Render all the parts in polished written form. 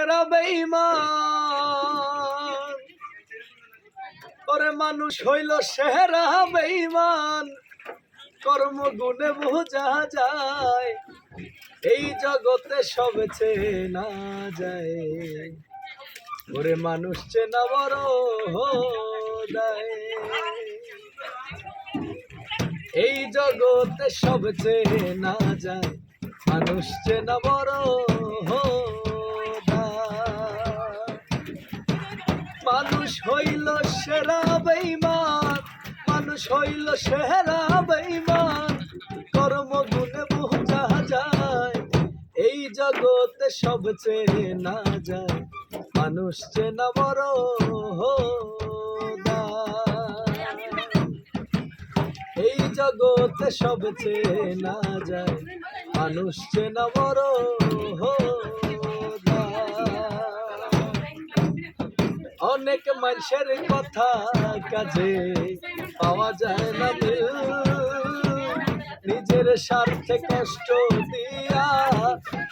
সেরা বেঈমান, ওরে মানুষ হইল সেরা বেঈমান, কর্ম গুণে বোঝা যায়, এই জগতে সব চেনা যায়, ওরে মানুষ চেনা বড় দায়, এই জগতে সব চেনা যায়, মানুষ চেনা বড় দায়। মানুষ হইল সেরা বেঈমান, মানুষ হইল সেরা বেঈমান, কর্ম গুণে বোঝা যায়, এই জগতে সব চেনা যায়, মানুষ চেনা বড় দায়। এই জগতে সব চেনা যায়, মানুষ চেনা বড় অনেক মানুষের কথা কাজে পাওয়া যায় না মিল, নিজের স্বার্থে কষ্ট দিয়া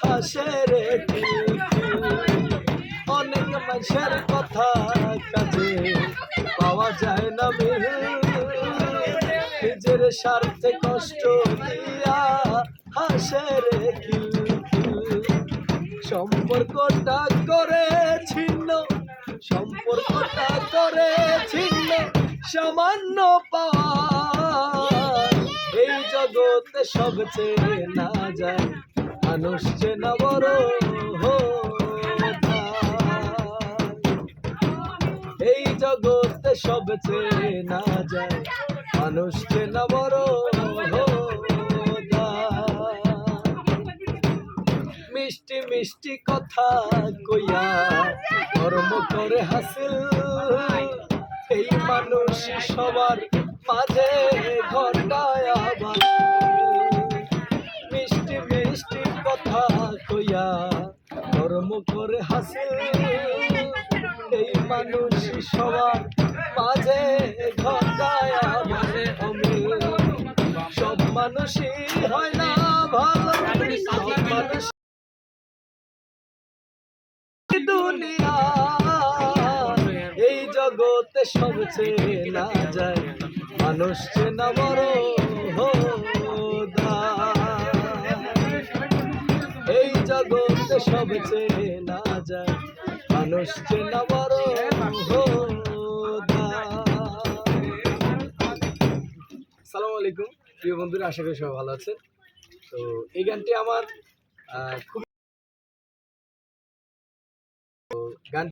হাসে রে কিল কিল। অনেক মানুষের কথা কাজে পাওয়া যায় না মিল, নিজের স্বার্থে কষ্ট দিয়া হাসে রে কিল কিল। সম্পর্কটা করে ছিন্ন, সম্পর্কটা করে ছিন্ন, সামান্য পাওয়া, এই জগতে সব চেনা যায়, মানুষ চেনা বড় এই জগতে সব চেনা যায়, মানুষ চেনা বড় মিষ্টি মিষ্টি কথা কইয়া কর্ম করে হাসিল, এই মানুষ সবার মাঝে ঘটায় আবার। মিষ্টি মিষ্টি কথা কইয়া কর্ম করে হাসিল, এই মানুষ সবার মাঝে ঘটায় আবার অমিল। সব মানুষই হয় না ভালো, সব মানুষ দুনিয়া, এই জগতে সব চেনা যায়, মানুষ চেনা বড় দায়। এই জগতে সব চেনা যায়, মানুষ চেনা বড় দায়। আসসালামু আলাইকুম প্রিয় বন্ধুরা, আশা করি সবাই ভালো আছেন। তো এই গানটি আমার খুব গান